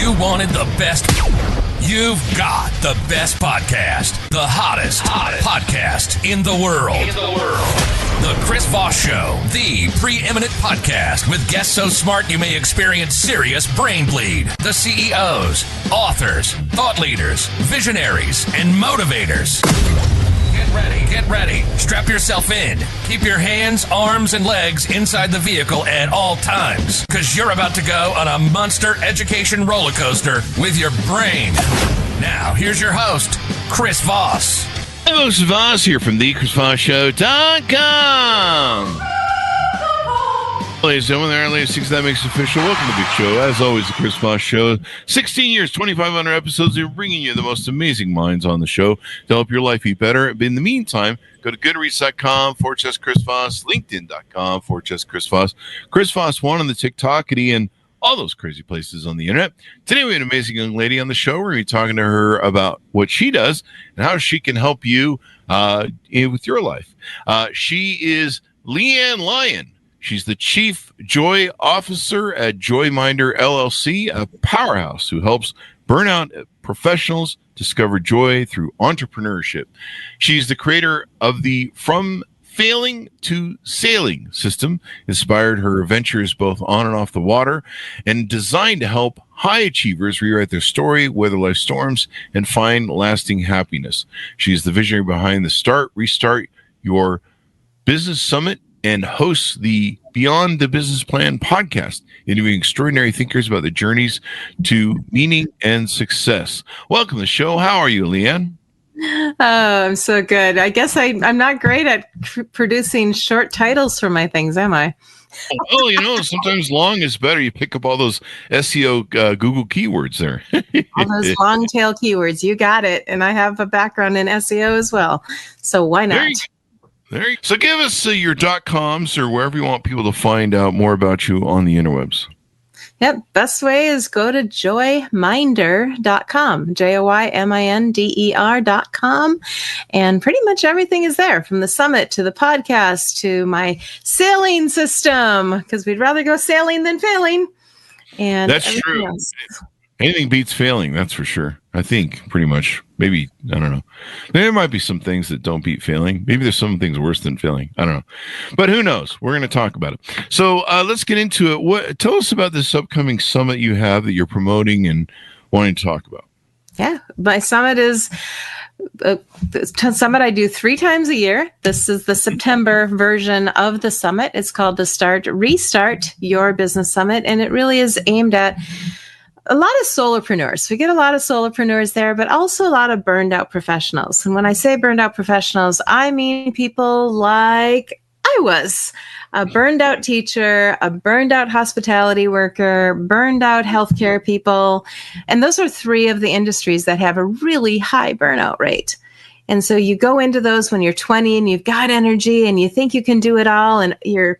you wanted the best, you've got the best podcast, the hottest podcast in the world. The Chris Voss Show, the preeminent podcast with guests so smart you may experience serious brain bleed. The CEOs, authors, thought leaders, visionaries, and motivators. Get ready. Strap yourself in. Keep your hands, arms, and legs inside the vehicle at all times, because you're about to go on a monster education roller coaster with your brain. Now, here's your host, Chris Voss. Hello, Chris Voss here from the ChrisVossShow.com. Ladies and gentlemen, there, ladies, 6 that makes it official. Welcome to the big show. As always, the Chris Voss Show. 16 years, 2,500 episodes. We're bringing you the most amazing minds on the show to help your life be better. In the meantime, go to goodreads.com/Chris Voss, LinkedIn.com/Chris Voss, Chris Voss 1 on the TikTokity, and all those crazy places on the internet. Today, we have an amazing young lady on the show. We're going to be talking to her about what she does and how she can help you with your life. She is LeAnn Lyon. She's the Chief Joy Officer at Joyminder LLC, a powerhouse who helps burnout professionals discover joy through entrepreneurship. She's the creator of the From Failing to Sailing system, inspired her ventures both on and off the water, and designed to help high achievers rewrite their story, weather life storms, and find lasting happiness. She's the visionary behind the Start, Restart Your Business Summit, and hosts the Beyond the Business Plan podcast, interviewing extraordinary thinkers about the journeys to meaning and success. Welcome to the show. How are you, Leanne? Oh, I'm so good. I guess I'm not great at producing short titles for my things, am I? Oh, sometimes long is better. You pick up all those SEO Google keywords there. All those long tail keywords. You got it. And I have a background in SEO as well. So why not? So give us your .coms or wherever you want people to find out more about you on the interwebs. Yep. Best way is go to joyminder.com, JOYMINDER.com. And pretty much everything is there, from the summit to the podcast to my sailing system, because we'd rather go sailing than failing. And that's true. Else. Anything beats failing, that's for sure. I think pretty much. Maybe, I don't know. There might be some things that don't beat failing. Maybe there's some things worse than failing. I don't know. But who knows? We're going to talk about it. So let's get into it. Tell us about this upcoming summit you have that you're promoting and wanting to talk about. Yeah, my summit is a summit I do 3 times a year. This is the September version of the summit. It's called the Restart Your Business Summit. And it really is aimed at a lot of solopreneurs. We get a lot of solopreneurs there, but also a lot of burned out professionals. And when I say burned out professionals, I mean people like I was, a burned out teacher, a burned out hospitality worker, burned out healthcare people. And those are 3 of the industries that have a really high burnout rate. And so you go into those when you're 20 and you've got energy and you think you can do it all and you're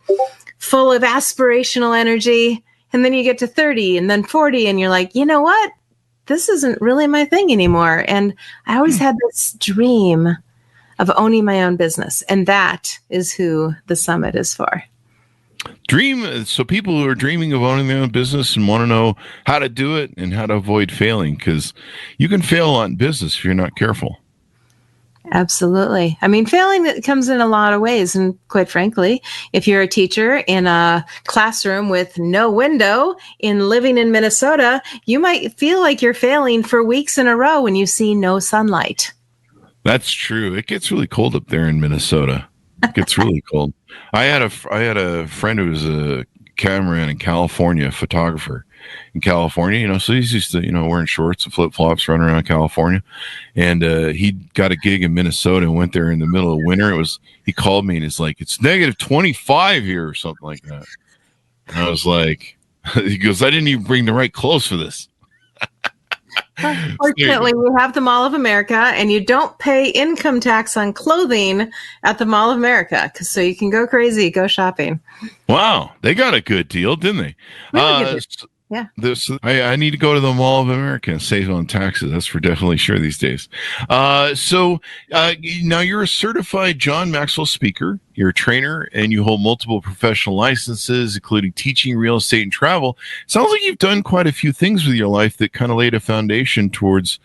full of aspirational energy. And then you get to 30 and then 40 and you're like, you know what? This isn't really my thing anymore. And I always had this dream of owning my own business. And that is who the summit is for. So people who are dreaming of owning their own business and want to know how to do it and how to avoid failing, because you can fail a lot in business if you're not careful. Absolutely. I mean, failing comes in a lot of ways. And quite frankly, if you're a teacher in a classroom with no window living in Minnesota, you might feel like you're failing for weeks in a row when you see no sunlight. That's true. It gets really cold up there in Minnesota. It gets really cold. I had a friend who was a cameraman in California, a photographer in California, so he's used to, wearing shorts and flip-flops running around California. And he got a gig in Minnesota and went there in the middle of winter. He called me and he's like, it's negative 25 here or something like that. And I was like, he goes, I didn't even bring the right clothes for this. Fortunately, we have the Mall of America, and you don't pay income tax on clothing at the Mall of America, so you can go crazy, go shopping. Wow, they got a good deal, didn't they? Really good deal. Yeah. I need to go to the Mall of America and save on taxes. That's for definitely sure these days. So now you're a certified John Maxwell speaker. You're a trainer, and you hold multiple professional licenses, including teaching, real estate, and travel. Sounds like you've done quite a few things with your life that kind of laid a foundation towards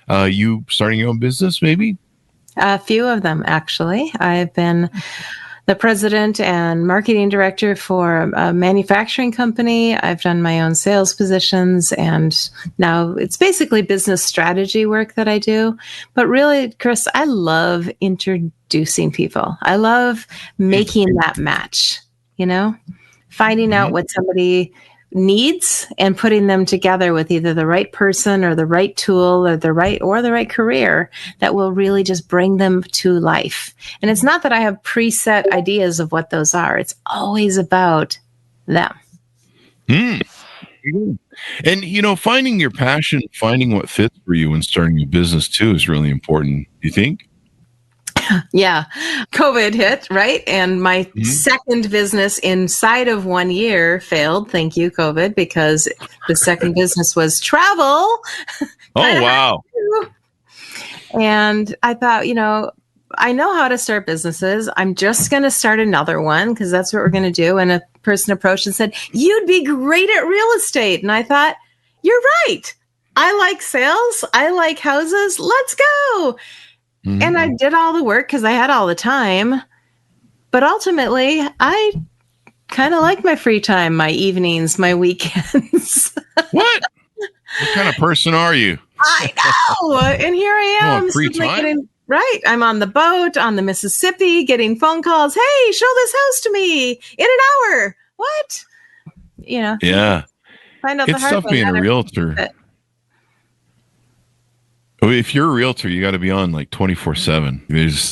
you starting your own business, maybe? A few of them, actually. I've been the president and marketing director for a manufacturing company. I've done my own sales positions, and now it's basically business strategy work that I do. But really, Chris, I love introducing people. I love making that match, finding out what somebody needs and putting them together with either the right person or the right tool or the right career that will really just bring them to life. And it's not that I have preset ideas of what those are. It's always about them. And, finding your passion, finding what fits for you and starting a business too is really important. Do you think? Yeah. COVID hit, right? And my second business inside of 1 year failed. Thank you, COVID, because the second business was travel. Oh, wow. And I thought, I know how to start businesses. I'm just going to start another one because that's what we're going to do. And a person approached and said, you'd be great at real estate. And I thought, you're right. I like sales. I like houses. Let's go. And I did all the work because I had all the time. But ultimately, I kind of like my free time, my evenings, my weekends. What kind of person are you? I know. And here I am. Free time? Right. I'm on the boat on the Mississippi getting phone calls. Hey, show this house to me in an hour. What? Yeah. Find out it's the hard tough way. being a realtor. If you're a realtor, you got to be on like 24/7.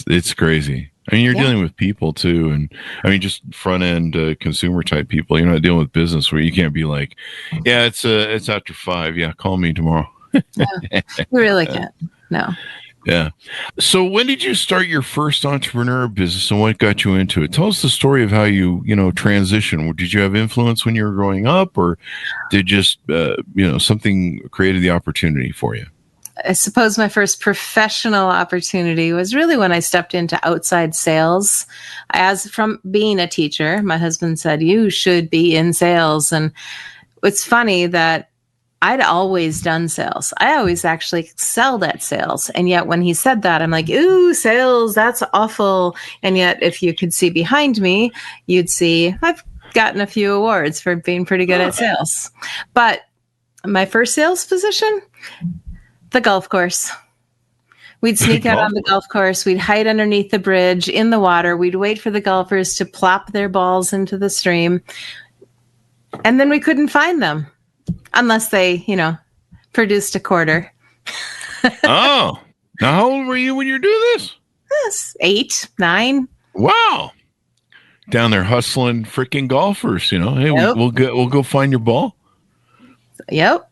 It's crazy. I mean, you're dealing with people too. And I mean, just front end consumer type people. You're not dealing with business where you can't be like, yeah, it's after 5. Yeah. Call me tomorrow. You really can't. No. Yeah. So when did you start your first entrepreneur business and what got you into it? Tell us the story of how you, transitioned. Did you have influence when you were growing up, or did just, something created the opportunity for you? I suppose my first professional opportunity was really when I stepped into outside sales. As from being a teacher, my husband said, you should be in sales. And it's funny that I'd always done sales. I always actually excelled at sales. And yet when he said that, I'm like, ooh, sales, that's awful. And yet if you could see behind me, you'd see I've gotten a few awards for being pretty good at sales. But my first sales position, the golf course. We'd sneak out on the golf course. We'd hide underneath the bridge in the water. We'd wait for the golfers to plop their balls into the stream. And then we couldn't find them unless they, produced a quarter. Oh, now how old were you when you were doing this? Yes, 8, 9. Wow. Down there hustling freaking golfers, Hey, we'll go find your ball. Yep.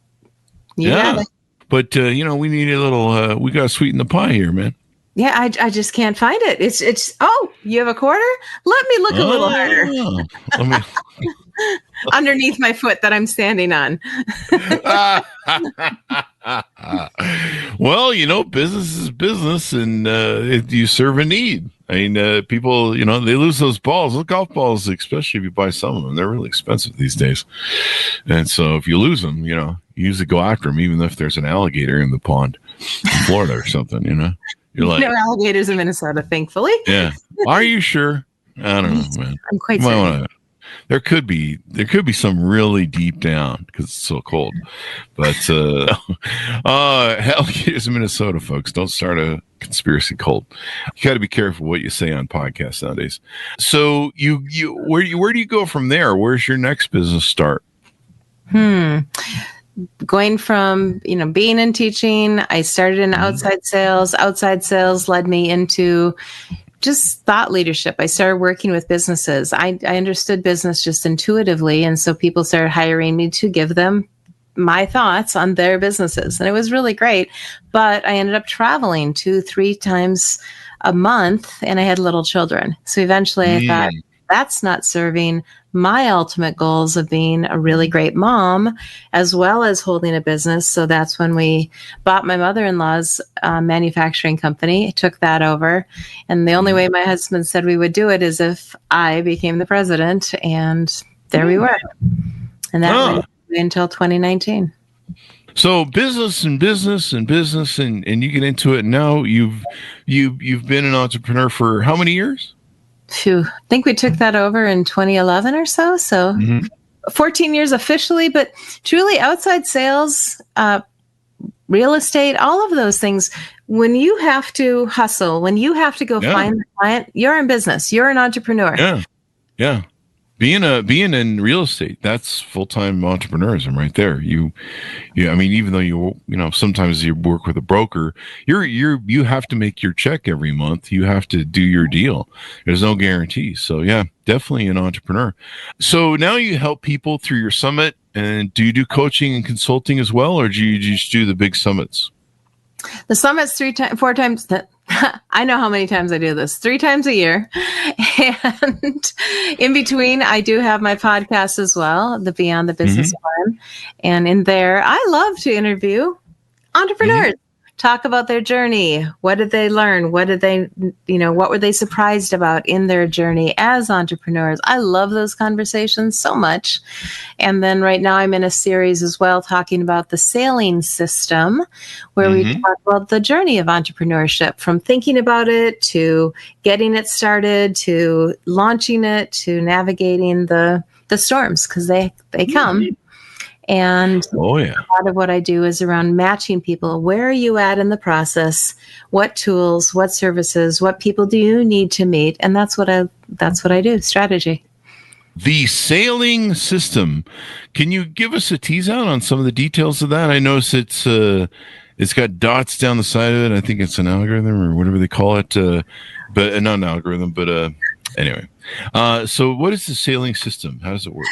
Yeah. But, we need a little, we got to sweeten the pie here, man. Yeah, I just can't find it. It's you have a quarter? Let me look a little harder. Let me... Underneath my foot that I'm standing on. Well, business is business, and you serve a need. I mean, people, they lose those balls. Those golf balls, especially if you buy some of them, they're really expensive these days. And so if you lose them, you usually go after them, even if there's an alligator in the pond in Florida or something, You're like, no alligators in Minnesota, thankfully. Yeah. Are you sure? I don't know, man. I'm quite certain. There could be some really deep down because it's so cold, but alligators in Minnesota, folks. Don't start a conspiracy cult. You got to be careful what you say on podcasts nowadays. So where do you go from there? Where's your next business start? Going from, being in teaching, I started in outside sales. Outside sales led me into just thought leadership. I started working with businesses. I understood business just intuitively. And so people started hiring me to give them my thoughts on their businesses. And it was really great. But I ended up traveling 2-3 times a month, and I had little children. So eventually I thought, that's not serving my ultimate goals of being a really great mom, as well as holding a business. So that's when we bought my mother-in-law's manufacturing company, took that over. And the only way my husband said we would do it is if I became the president. And there we were. And that went until 2019. So business and business and business, and you get into it. Now you've been an entrepreneur for how many years? Phew. I think we took that over in 2011 or so. So 14 years officially, but truly outside sales, real estate, all of those things. When you have to hustle, when you have to go find the client, you're in business. You're an entrepreneur. Yeah. Yeah. Being in real estate, that's full-time entrepreneurism right there. I mean, even though you sometimes you work with a broker, you have to make your check every month. You have to do your deal. There's no guarantee. So yeah, definitely an entrepreneur. So now you help people through your summit, and do you do coaching and consulting as well, or do you just do the big summits? The summit's 4 times. I know how many times I do this. 3 times a year. And in between, I do have my podcast as well, the Beyond the Business One. And in there, I love to interview entrepreneurs. Talk about their journey. What did they learn? What were they surprised about in their journey as entrepreneurs? I love those conversations so much. And then right now I'm in a series as well talking about the sailing system, where we talk about the journey of entrepreneurship, from thinking about it to getting it started to launching it to navigating the storms, because they come. And a lot of what I do is around matching people. Where are you at in the process? What tools, what services, what people do you need to meet? And that's what I do, strategy. The sailing system. Can you give us a tease out on some of the details of that? I notice it's got dots down the side of it. I think it's an algorithm or whatever they call it. But not an algorithm, but anyway. So what is the sailing system? How does it work?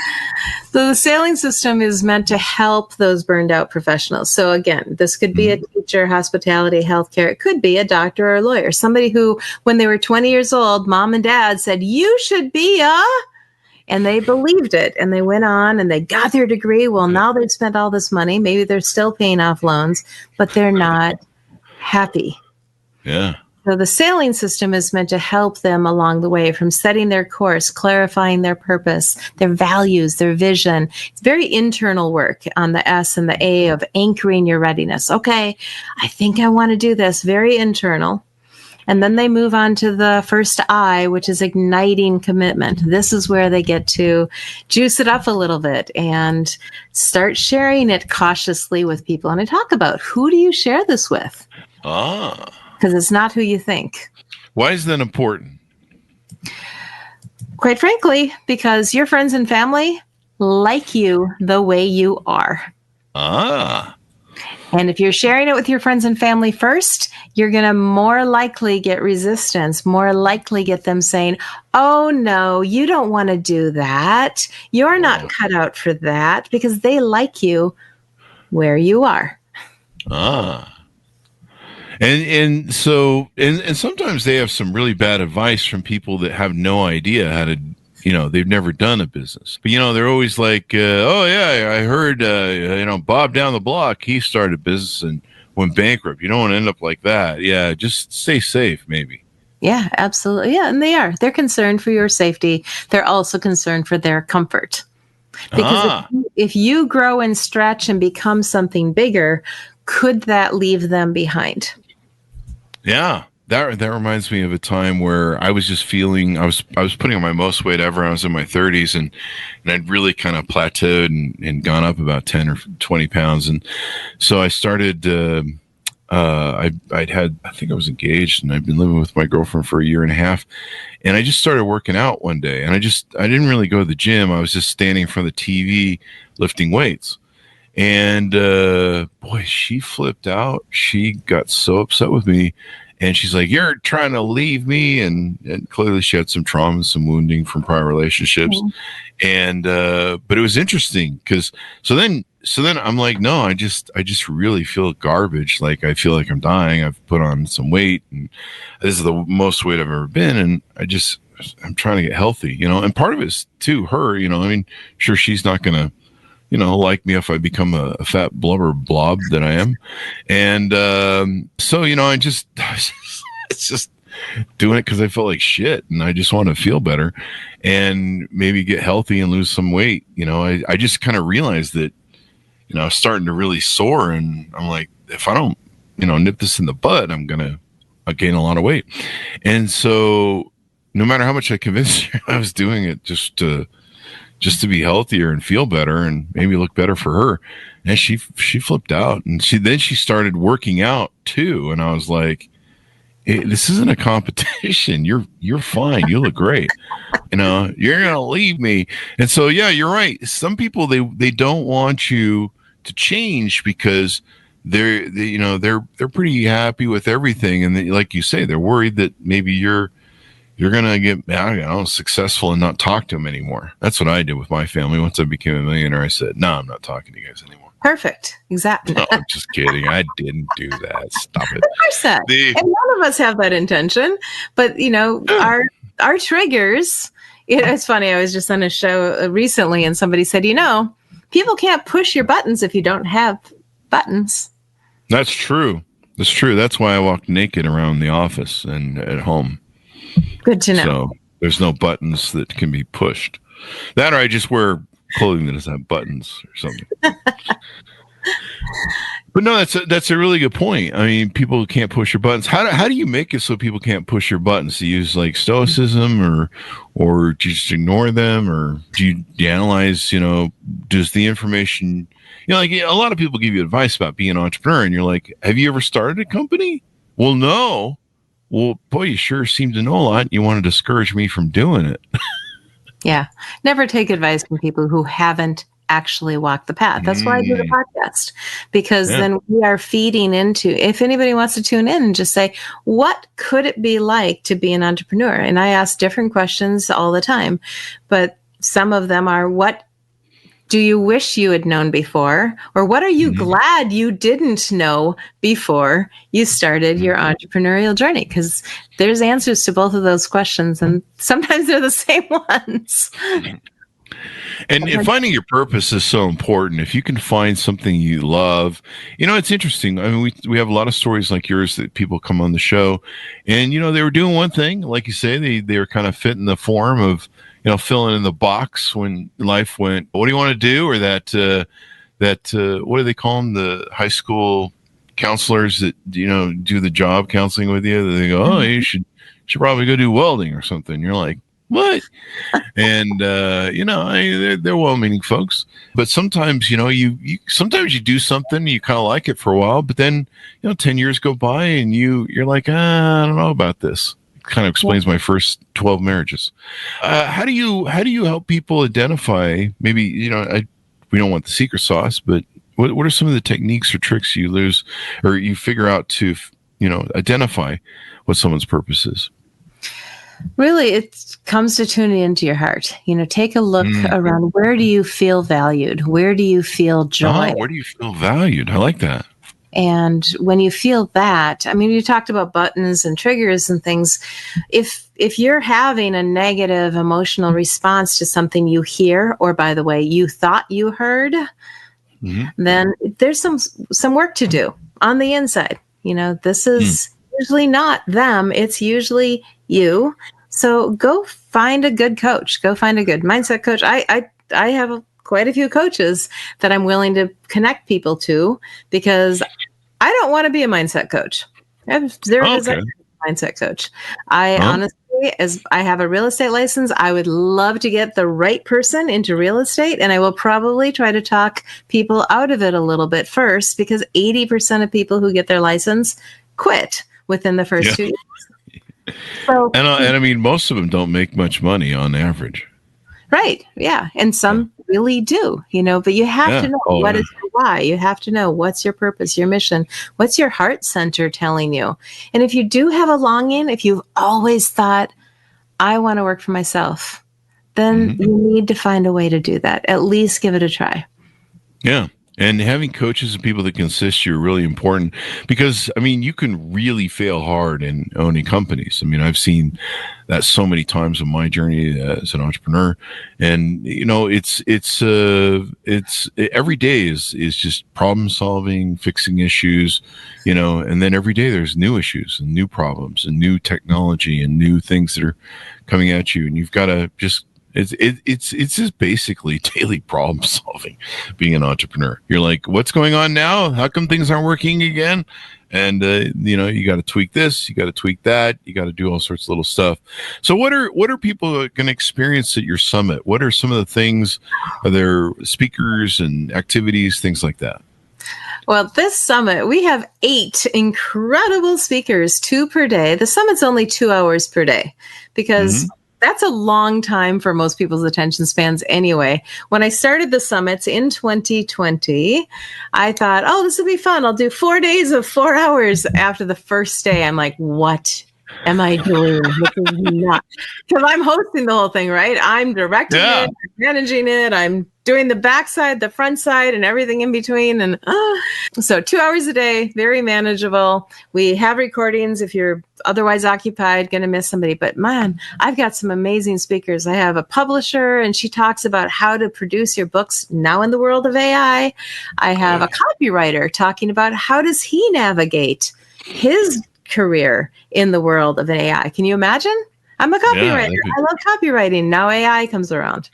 So the sailing system is meant to help those burned out professionals. So again, this could be a teacher, hospitality, healthcare. It could be a doctor or a lawyer, somebody who, when they were 20 years old, mom and dad said, you should be and they believed it, and they went on and they got their degree. Well, now they've spent all this money. Maybe they're still paying off loans, but they're not happy. Yeah. So the sailing system is meant to help them along the way, from setting their course, clarifying their purpose, their values, their vision. It's very internal work on the S and the A of anchoring your readiness. Okay, I think I want to do this. Very internal. And then they move on to the first I, which is igniting commitment. This is where they get to juice it up a little bit and start sharing it cautiously with people. And I talk about, who do you share this with? Because it's not who you think. Why is that important? Quite frankly, because your friends and family like you the way you are. And if you're sharing it with your friends and family first, you're going to more likely get resistance, more likely get them saying, oh, no, you don't want to do that. You're not cut out for that, because they like you where you are. And so sometimes they have some really bad advice from people that have no idea how to, they've never done a business. But, they're always like, oh, yeah, I heard, Bob down the block, he started a business and went bankrupt. You don't want to end up like that. Yeah, just stay safe, maybe. Yeah, absolutely. Yeah, and they are. They're concerned for your safety. They're also concerned for their comfort. Because if you grow and stretch and become something bigger, could that leave them behind? Yeah, that reminds me of a time where I was just feeling I was putting on my most weight ever. I was in my 30s, and I'd really kind of plateaued and gone up about 10 or 20 pounds. And so I started. I think I was engaged, and I'd been living with my girlfriend for a year and a half, and I just started working out one day. And I didn't really go to the gym. I was just standing in front of the TV lifting weights. And boy, she flipped out. She got so upset with me, and she's like, "You're trying to leave me." And clearly, she had some trauma and some wounding from prior relationships. And but it was interesting because so then I'm like, no, I just really feel garbage. Like I feel like I'm dying. I've put on some weight, and this is the most weight I've ever been. And I just I'm trying to get healthy, and part of it's too her, I mean, sure, she's not going to, like me if I become a fat blubber blob that I am. And so, it's just doing it because I felt like shit and I just want to feel better and maybe get healthy and lose some weight. I just kind of realized that, I was starting to really soar, and I'm like, if I don't, nip this in the bud, I'm going to gain a lot of weight. And so no matter how much I convinced her, I was doing it just to be healthier and feel better and maybe look better for her. And she flipped out, and she started working out too. And I was like, this isn't a competition. You're fine. You look great. You're going to leave me. And so, yeah, you're right. Some people, they don't want you to change because they're pretty happy with everything. And like you say, they're worried that maybe you're going to get, successful and not talk to them anymore. That's what I did with my family. Once I became a millionaire, I said, no, I'm not talking to you guys anymore. Perfect. Exactly. No, I'm just kidding. I didn't do that. Stop it. Of course not. And none of us have that intention. But, our triggers, it's funny. I was just on a show recently and somebody said, people can't push your buttons if you don't have buttons. That's true. That's true. That's why I walk naked around the office and at home. Good to know. So there's no buttons that can be pushed. That or I just wear clothing that doesn't have buttons or something. But no, that's a really good point. I mean, people can't push your buttons. How do you make it so people can't push your buttons? Do you use like stoicism or do you just ignore them, or do you analyze, does the information, like a lot of people give you advice about being an entrepreneur and you're like, have you ever started a company? Well, no. Well, boy, you sure seem to know a lot. You want to discourage me from doing it. Yeah. Never take advice from people who haven't actually walked the path. That's why I do the podcast, because then we are feeding into, if anybody wants to tune in and just say, what could it be like to be an entrepreneur? And I ask different questions all the time, but some of them are, what do you wish you had known before? Or what are you glad you didn't know before you started your entrepreneurial journey? Because there's answers to both of those questions, and sometimes they're the same ones. And finding your purpose is so important. If you can find something you love, it's interesting. I mean, we have a lot of stories like yours that people come on the show and, they were doing one thing, like you say, they were kind of fitting the form of, filling in the box when life went, what do you want to do? Or that what do they call them? The high school counselors that, do the job counseling with you. They go, oh, you should probably go do welding or something. You're like, what? And, they're well-meaning folks, but sometimes, sometimes you do something, you kind of like it for a while, but then, 10 years go by and you're like, I don't know about this. It kind of explains my first 12 marriages. How do you help people identify, maybe, we don't want the secret sauce, but what are some of the techniques or tricks you figure out to, identify what someone's purpose is? Really, it comes to tuning into your heart. Take a look around. Where do you feel valued? Where do you feel joy? Where do you feel valued? I like that. And when you feel that, I mean, you talked about buttons and triggers and things. If you're having a negative emotional response to something you hear, or by the way, you thought you heard, then there's some work to do on the inside. This is usually not them. It's usually you. So go find a good coach. Go find a good mindset coach. I have quite a few coaches that I'm willing to connect people to, because I don't want to be a mindset coach. I have zero desire to be a mindset coach. Honestly, as I have a real estate license, I would love to get the right person into real estate, and I will probably try to talk people out of it a little bit first, because 80% of people who get their license quit within the first 2 years. So, and I mean, most of them don't make much money on average. Right. Yeah. And some really do, but you have to know what is your why. You have to know what's your purpose, your mission, what's your heart center telling you. And if you do have a longing, if you've always thought, I want to work for myself, then you need to find a way to do that. At least give it a try. Yeah. And having coaches and people that can assist you are really important because, I mean, you can really fail hard in owning companies. I mean, I've seen that so many times in my journey as an entrepreneur. And, you know, it's every day is just problem solving, fixing issues, you know, and then every day there's new issues and new problems and new technology and new things that are coming at you. And you've got to just, it's just basically daily problem solving, being an entrepreneur. You're like, what's going on now? How come things aren't working again? And you know, you got to tweak this, you got to tweak that, you got to do all sorts of little stuff. So what are people going to experience at your summit? What are some of the things? Are there speakers and activities, things like that? Well, this summit, we have 8 incredible speakers, 2 per day. The summit's only 2 hours per day because that's a long time for most people's attention spans anyway. When I started the summits in 2020, I thought, oh, this will be fun. I'll do 4 days of 4 hours. After the first day, I'm like, what am I doing? This is not, because I'm hosting the whole thing, right? I'm directing it, I'm managing it, I'm doing the backside, the front side, and everything in between. And so 2 hours a day, very manageable. We have recordings if you're otherwise occupied, going to miss somebody. But man, I've got some amazing speakers. I have a publisher, and she talks about how to produce your books now in the world of AI. I have a copywriter talking about how does he navigate his career in the world of AI. Can you imagine? I'm a copywriter. I love copywriting. Now AI comes around.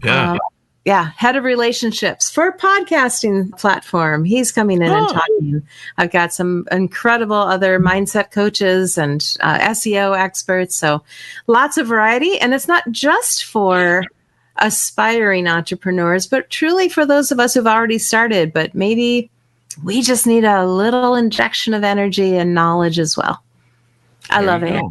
Head of relationships for a podcasting platform. He's coming in and talking. I've got some incredible other mindset coaches and SEO experts. So lots of variety. And it's not just for aspiring entrepreneurs, but truly for those of us who've already started, but maybe we just need a little injection of energy and knowledge as well. I love it.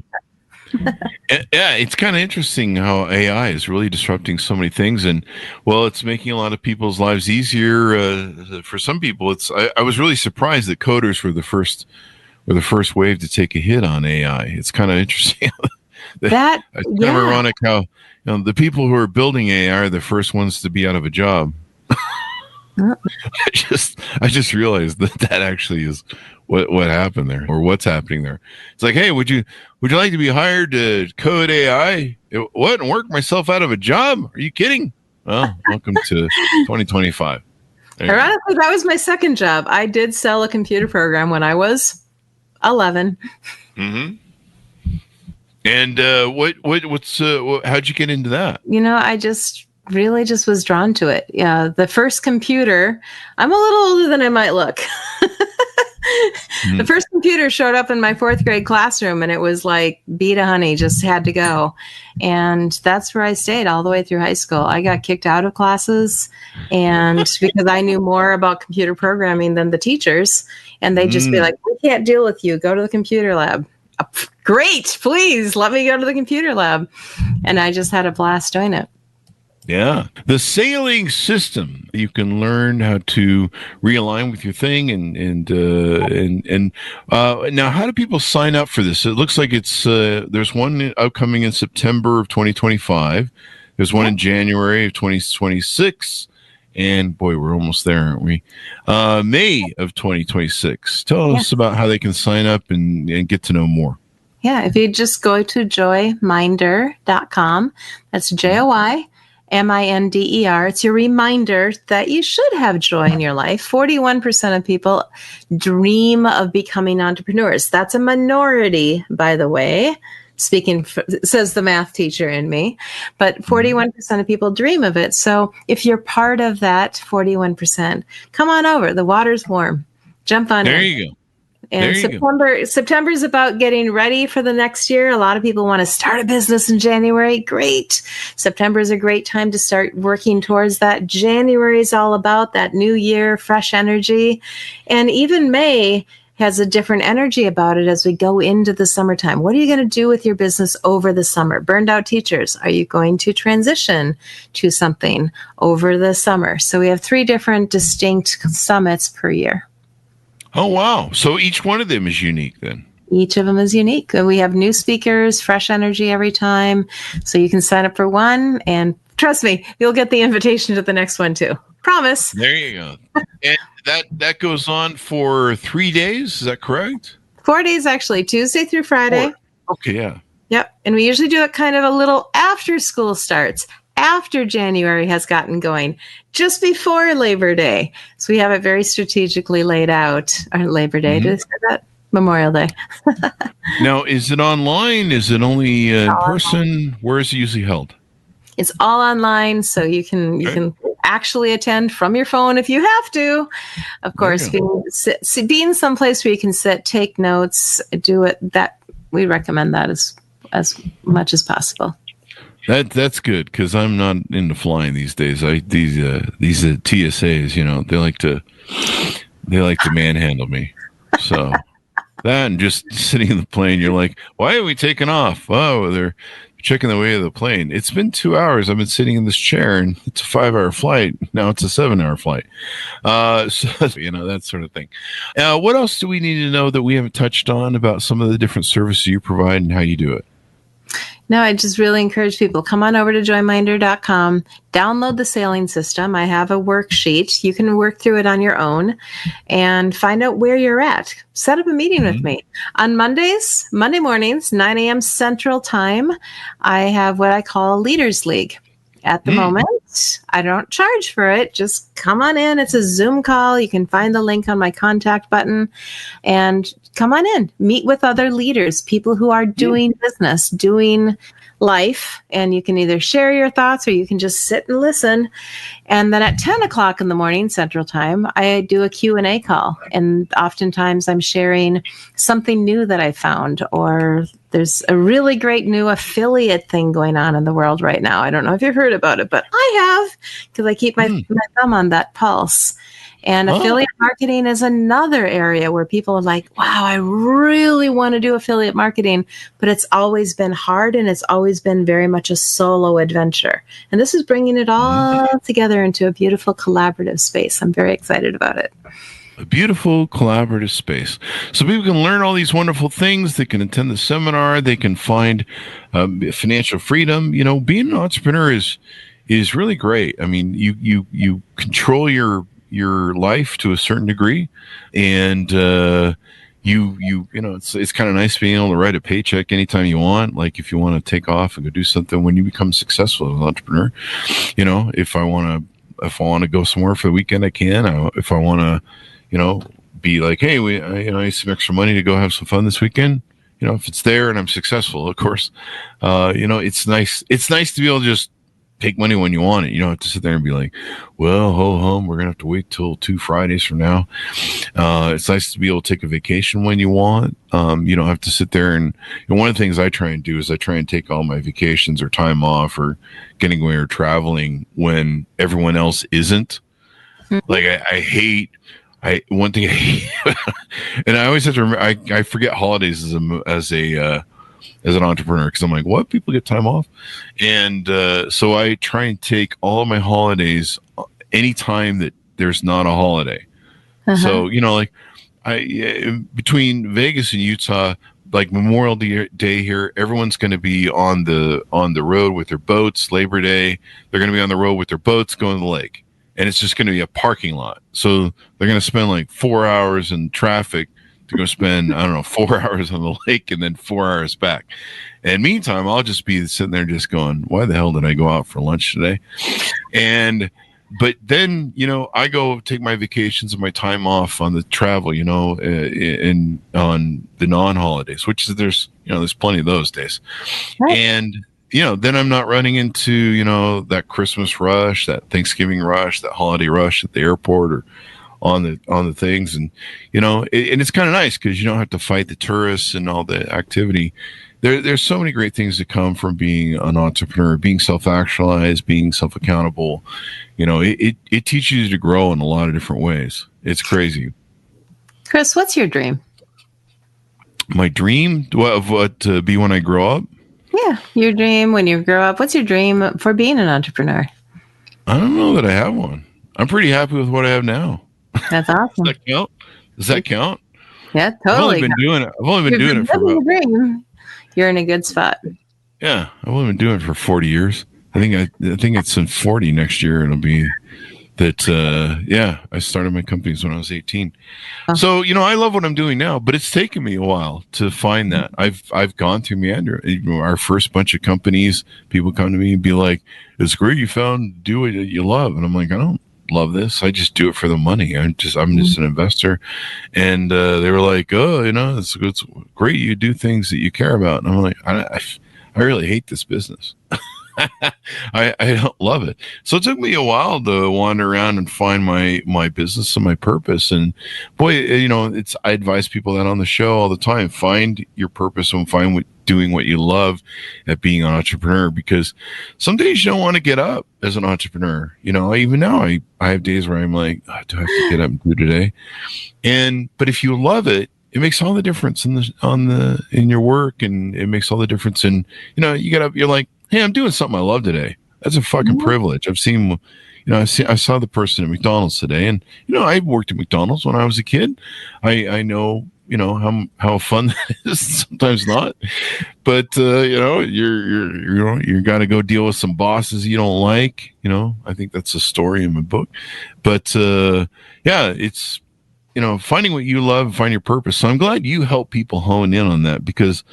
Yeah, it's kind of interesting how AI is really disrupting so many things, and well, it's making a lot of people's lives easier. For some people, I was really surprised that coders were the first wave to take a hit on AI. It's kind of interesting. It's kind of ironic how the people who are building AI are the first ones to be out of a job. I just realized that actually is what happened there, or what's happening there. It's like, hey, would you like to be hired to code AI? What, and work myself out of a job? Are you kidding? Well, welcome to 2025. Ironically, that was my second job. I did sell a computer program when I was 11. Mm-hmm. And how'd you get into that? You know, I really just was drawn to it. Yeah, the first computer, I'm a little older than I might look. The first computer showed up in my 4th grade classroom, and it was like bee to honey, just had to go. And that's where I stayed all the way through high school. I got kicked out of classes, and because I knew more about computer programming than the teachers, and they'd just be like, we can't deal with you. Go to the computer lab. Great, please let me go to the computer lab. And I just had a blast doing it. Yeah. The sailing system. You can learn how to realign with your thing and now how do people sign up for this? It looks like it's there's one upcoming in September of 2025. There's one in January of 2026. And boy, we're almost there, aren't we? May of 2026. Tell us about how they can sign up and get to know more. Yeah, if you just go to joyminder.com, that's JOYMINDER. It's your reminder that you should have joy in your life. 41% of people dream of becoming entrepreneurs. That's a minority, by the way. Says the math teacher in me, but 41% of people dream of it. So if you're part of that 41%, come on over. The water's warm. Jump on in. There you go. And September is about getting ready for the next year. A lot of people want to start a business in January. Great. September is a great time to start working towards that. January is all about that new year, fresh energy. And even May has a different energy about it as we go into the summertime. What are you going to do with your business over the summer? Burned out teachers, are you going to transition to something over the summer? So we have 3 different distinct summits per year. Oh, wow. So each one of them is unique then? Each of them is unique. And we have new speakers, fresh energy every time. So you can sign up for one, and trust me, you'll get the invitation to the next one too. Promise. There you go. And that goes on for 3 days. Is that correct? 4 days, actually, Tuesday through Friday. 4. Okay, yeah. Yep. And we usually do it kind of a little after school starts, after January has gotten going, just before Labor Day. So we have it very strategically laid out. Or Labor Day, did I say that? Memorial Day. Now, is it online? Is it only in person? Where is it usually held? It's all online, so you can actually attend from your phone if you have to. Of course, being someplace where you can sit, take notes, do it. That we recommend that as much as possible. That's good, because I'm not into flying these days. These TSAs, they like to manhandle me. So that, and just sitting in the plane, you're like, why are we taking off? Oh, they're checking the way of the plane. It's been 2 hours. I've been sitting in this chair, and it's a 5-hour flight. Now it's a 7-hour flight. So that sort of thing. What else do we need to know that we haven't touched on about some of the different services you provide and how you do it? No, I just really encourage people, come on over to joyminder.com, download the sailing system. I have a worksheet. You can work through it on your own and find out where you're at. Set up a meeting with me. On Monday mornings, 9 a.m. Central Time, I have what I call a Leaders League. At the moment, I don't charge for it. Just come on in. It's a Zoom call. You can find the link on my contact button and come on in. Meet with other leaders, people who are doing business, doing life. And you can either share your thoughts or you can just sit and listen. And then at 10 o'clock in the morning, Central Time, I do a Q&A call. And oftentimes I'm sharing something new that I found, or there's a really great new affiliate thing going on in the world right now. I don't know if you've heard about it, but I have, because I keep my thumb on that pulse. And affiliate marketing is another area where people are like, wow, I really want to do affiliate marketing, but it's always been hard and it's always been very much a solo adventure. And this is bringing it all together into a beautiful collaborative space. I'm very excited about it. A beautiful collaborative space. So people can learn all these wonderful things. They can attend the seminar. They can find financial freedom. Being an entrepreneur is really great. I mean, you control your life to a certain degree, and it's kind of nice being able to write a paycheck anytime you want. Like if you want to take off and go do something when you become successful as an entrepreneur, if I want to go somewhere for the weekend, I can. If I want to, be like, hey, I need some extra money to go have some fun this weekend. If it's there and I'm successful, of course, it's nice. It's nice to be able to just take money when you want it. You don't have to sit there and be like, well, ho hum, we're gonna have to wait till 2 Fridays from now. It's nice to be able to take a vacation when you want. You don't have to sit there and one of the things I try and do is I try and take all my vacations or time off or getting away or traveling when everyone else isn't. Like I hate. One thing I hate, and I always have to remember. I forget holidays as an entrepreneur, because I'm like, what? People get time off? And so I try and take all of my holidays anytime that there's not a holiday. So, between Vegas and Utah, like Memorial Day here, everyone's going to be on the road with their boats. Labor Day, they're going to be on the road with their boats going to the lake. And it's just going to be a parking lot. So they're going to spend like 4 hours in traffic to go spend, 4 hours on the lake and then 4 hours back. And meantime, I'll just be sitting there just going, why the hell did I go out for lunch today? But then, I go take my vacations and my time off on the travel, on the non-holidays, which is, there's plenty of those days. Right. And, then I'm not running into, that Christmas rush, that Thanksgiving rush, that holiday rush at the airport or on the things. And, and it's kind of nice because you don't have to fight the tourists and all the activity. There's so many great things that come from being an entrepreneur, being self-actualized, being self-accountable. It teaches you to grow in a lot of different ways. It's crazy. Chris, what's your dream? My dream of what to be when I grow up? Yeah, your dream when you grow up. What's your dream for being an entrepreneur? I don't know that I have one. I'm pretty happy with what I have now. That's awesome. Does that count? Yeah, totally. I've only been doing it for about, dream. You're in a good spot. Yeah, I've only been doing it for 40 years. I think it's in 40 next year. It'll be that, I started my companies when I was 18. Oh. So, I love what I'm doing now, but it's taken me a while to find that. I've gone through meander. Our first bunch of companies, people come to me and be like, it's great you found do what you love. And I'm like, I don't love this. I just do it for the money. I'm just an investor. And they were like, oh, it's great you do things that you care about. And I'm like, I really hate this business. I don't love it. So it took me a while to wander around and find my business and my purpose. And boy, I advise people that on the show all the time, find your purpose and find doing what you love at being an entrepreneur, because some days you don't want to get up as an entrepreneur. Even now I have days where I'm like, oh, do I have to get up and do today? But if you love it, it makes all the difference in your work, and it makes all the difference in, you get up, you're like, hey, I'm doing something I love today. That's a fucking privilege. I saw the person at McDonald's today, and I worked at McDonald's when I was a kid. I know how fun that is. Sometimes not, but you got to go deal with some bosses you don't like. I think that's a story in my book. But it's finding what you love, find your purpose. So I'm glad you help people hone in on that, because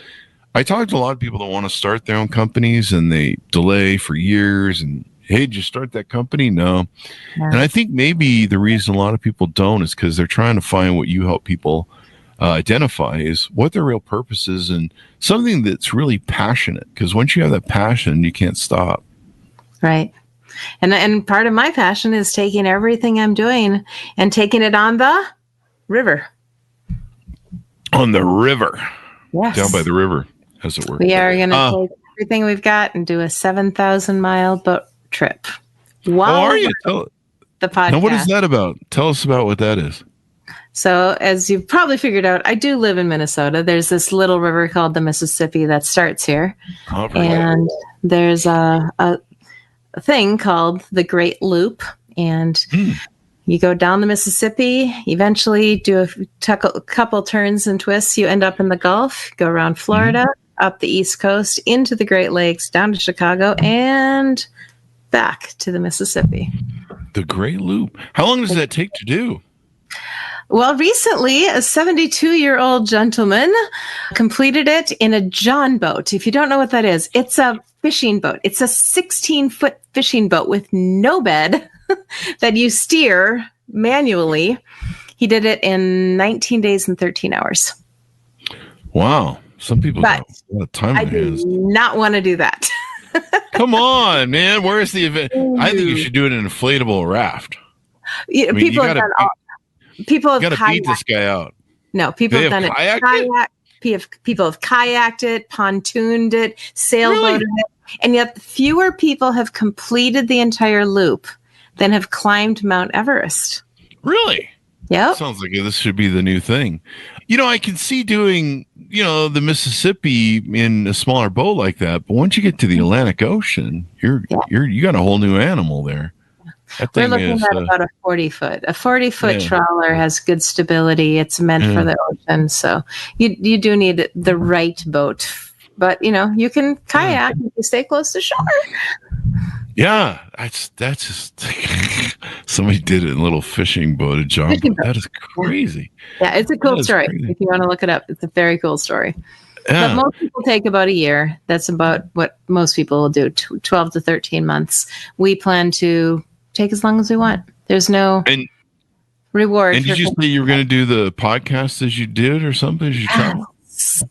I talk to a lot of people that want to start their own companies and they delay for years. And hey, did you start that company? No. Yeah. And I think maybe the reason a lot of people don't is because they're trying to find what you help people identify is what their real purpose is, and something that's really passionate. Because once you have that passion, you can't stop. Right. And part of my passion is taking everything I'm doing and taking it on the river. On the river. Yes. Down by the river. As it were. We are going to take everything we've got and do a 7,000-mile boat trip. Wow. Are you? The podcast. Now, what is that about? Tell us about what that is. So, as you've probably figured out, I do live in Minnesota. There's this little river called the Mississippi that starts here. And there's a thing called the Great Loop. And you go down the Mississippi, eventually do a couple turns and twists. You end up in the Gulf, go around Florida, up the East Coast, into the Great Lakes, down to Chicago, and back to the Mississippi. The Great Loop. How long does that take to do? Well, recently, a 72-year-old gentleman completed it in a John boat. If you don't know what that is, it's a fishing boat. It's a 16-foot fishing boat with no bed that you steer manually. He did it in 19 days and 13 hours. Wow. Some people got a lot of time. I do not want to do that. Come on, man. Where's the event? I think you should do it in an inflatable raft. Yeah, people have done people have got to beat this guy out. No, people have done it. People have kayaked it, pontooned it, sailboated it, and yet fewer people have completed the entire loop than have climbed Mount Everest. Really? Yeah. Sounds like this should be the new thing. I can see doing, the Mississippi in a smaller boat like that, but once you get to the Atlantic Ocean, you got a whole new animal there. We're looking at about a 40-foot. A 40-foot trawler has good stability. It's meant for the ocean, so you do need the right boat. But you can kayak if you stay close to shore. Yeah, that's just somebody did it in a little fishing boat at John. That is crazy. Yeah, it's a cool story. Crazy. If you want to look it up, it's a very cool story. Yeah. But most people take about a year. That's about what most people will do, 12 to 13 months. We plan to take as long as we want. There's no reward. And did you say you were going to do the podcast as you did or something as you travel? That's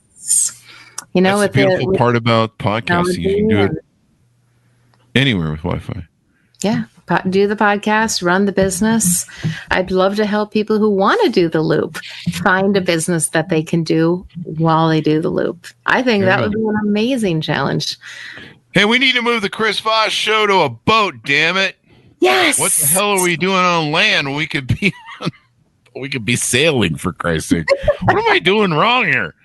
the beautiful part about podcasting. You can do it anywhere with Wi-Fi. Yeah. Do the podcast, run the business. I'd love to help people who want to do the loop find a business that they can do while they do the loop. I think that would be an amazing challenge. Hey, we need to move the Chris Voss Show to a boat, damn it. Yes. What the hell are we doing on land? We could be sailing, for Christ's sake. What am I doing wrong here?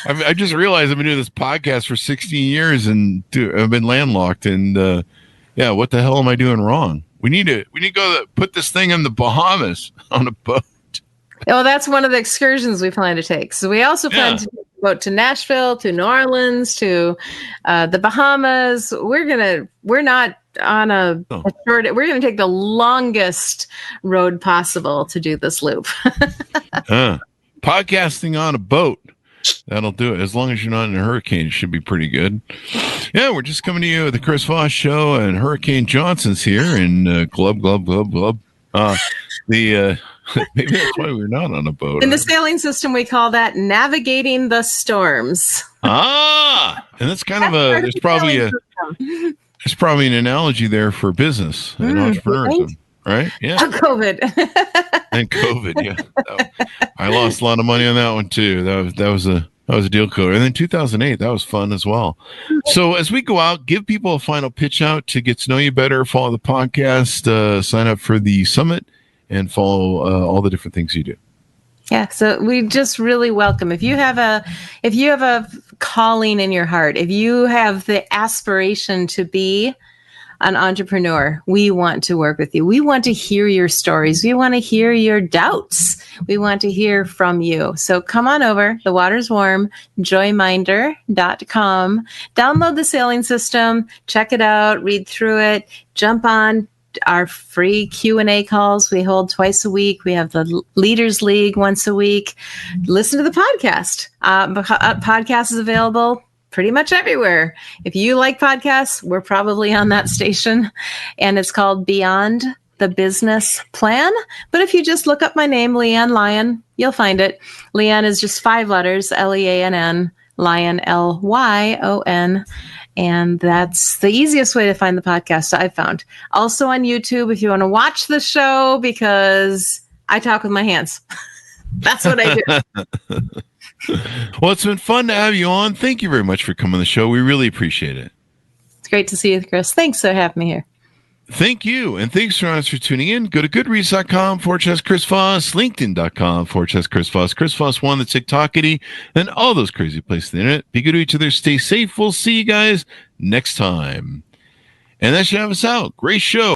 I just realized I've been doing this podcast for 16 years and I've been landlocked. And what the hell am I doing wrong? We need to go put this thing in the Bahamas on a boat. Well, that's one of the excursions we plan to take. So we also plan to take a boat to Nashville, to New Orleans, to the Bahamas. We're not on a short, we're going to take the longest road possible to do this loop. Podcasting on a boat. That'll do it. As long as you're not in a hurricane, it should be pretty good. Yeah, we're just coming to you with the Chris Voss Show, and Hurricane Johnson's here in glub. Maybe that's why we're not on a boat. In the sailing system, we call that navigating the storms. And that's kind of there's probably an analogy there for business and entrepreneurship, right? Yeah. COVID. And COVID, yeah. I lost a lot of money on that one too. That was a deal killer. And then 2008, that was fun as well. So as we go out, give people a final pitch out to get to know you better, follow the podcast, sign up for the summit, and follow all the different things you do. Yeah, so we just really welcome if you have a calling in your heart, if you have the aspiration to be an entrepreneur, we want to work with you. We want to hear your stories. We want to hear your doubts. We want to hear from you. So come on over. The water's warm. Joyminder.com. Download the sailing system. Check it out. Read through it. Jump on our free Q&A calls we hold twice a week. We have the Leaders League once a week. Listen to the podcast. Podcast is available pretty much everywhere. If you like podcasts, we're probably on that station. And it's called Beyond the Business Plan. But if you just look up my name, LeAnn Lyon, you'll find it. Leanne is just 5 letters, Leann, Lyon, Lyon. And that's the easiest way to find the podcast I've found. Also on YouTube, if you want to watch the show, because I talk with my hands. That's what I do. Well, it's been fun to have you on. Thank you very much for coming on the show. We really appreciate it. It's great to see you, Chris. Thanks for having me here. Thank you. And thanks for tuning in. Go to goodreads.com/Chris Voss, LinkedIn.com/Chris Voss, Chris Voss 1, the TikTokity, and all those crazy places on the internet. Be good to each other. Stay safe. We'll see you guys next time. And that should have us out. Great show.